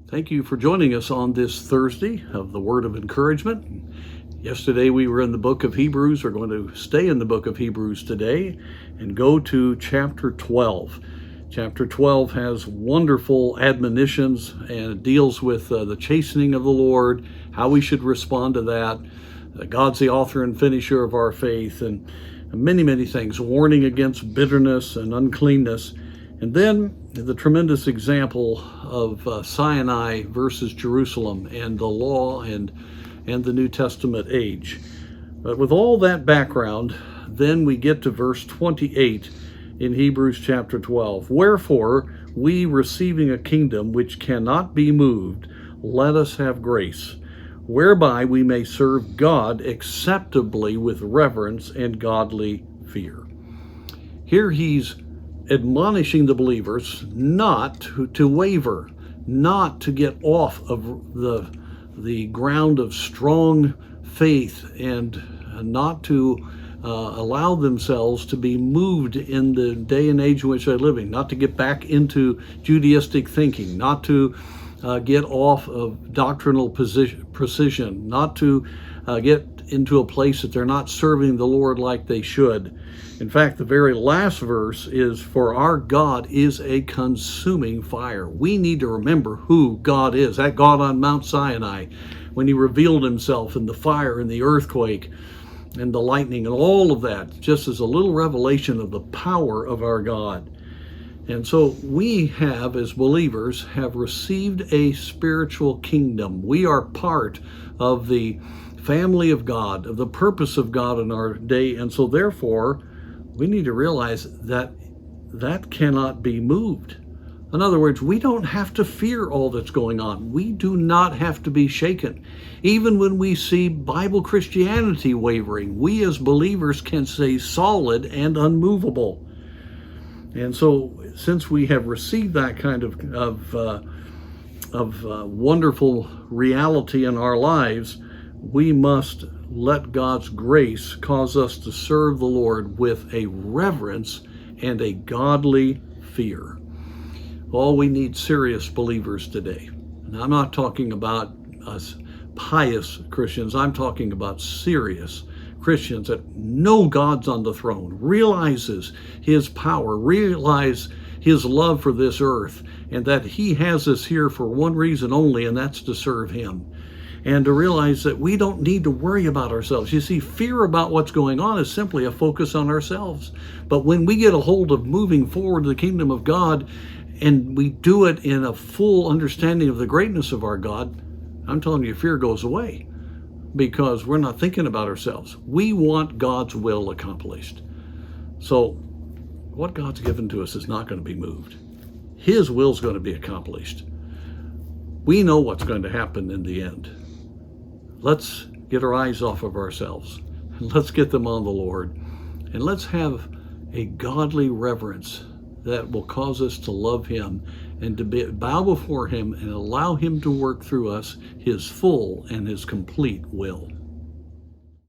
Thank you for joining us on this Thursday of the Word of Encouragement. Yesterday we were in the book of Hebrews. We're going to stay in the book of Hebrews today and go to chapter 12. Chapter 12 has wonderful admonitions and it deals with the chastening of the Lord, how we should respond to that. God's the author and finisher of our faith, and many, many things, warning against bitterness and uncleanness. And then the tremendous example of Sinai versus Jerusalem and the law and the New Testament age. But with all that background, then we get to verse 28 in Hebrews chapter 12. Wherefore, we receiving a kingdom which cannot be moved, let us have grace, whereby we may serve God acceptably with reverence and godly fear. Here he's admonishing the believers not to waver, not to get off of the ground of strong faith, and not to allow themselves to be moved in the day and age in which they're living, not to get back into Judaistic thinking, not to get off of doctrinal precision, not to get into a place that they're not serving the Lord like they should. In fact, the very last verse is, for our God is a consuming fire. We need to remember who God is. That God on Mount Sinai, when he revealed himself in the fire and the earthquake and the lightning and all of that, just as a little revelation of the power of our God. And so we have, as believers, have received a spiritual kingdom. We are part of the family of God, of the purpose of God in our day. And so therefore, we need to realize that that cannot be moved. In other words, we don't have to fear all that's going on. We do not have to be shaken. Even when we see Bible Christianity wavering, we as believers can stay solid and unmovable. And so, since we have received that kind of wonderful reality in our lives, we must let God's grace cause us to serve the Lord with a reverence and a godly fear. Oh, we need serious believers today. And I'm not talking about us pious Christians. I'm talking about serious Christians that know God's on the throne, realizes his power, realize his love for this earth, and that he has us here for one reason only, and that's to serve him. And to realize that we don't need to worry about ourselves. You see, fear about what's going on is simply a focus on ourselves. But when we get a hold of moving forward to the kingdom of God, and we do it in a full understanding of the greatness of our God, I'm telling you, fear goes away, because we're not thinking about ourselves. We want God's will accomplished. So what God's given to us is not going to be moved. His will is going to be accomplished. We know what's going to happen in the end. Let's get our eyes off of ourselves. Let's get them on the Lord. And let's have a godly reverence that will cause us to love him and to bow before him and allow him to work through us his full and his complete will.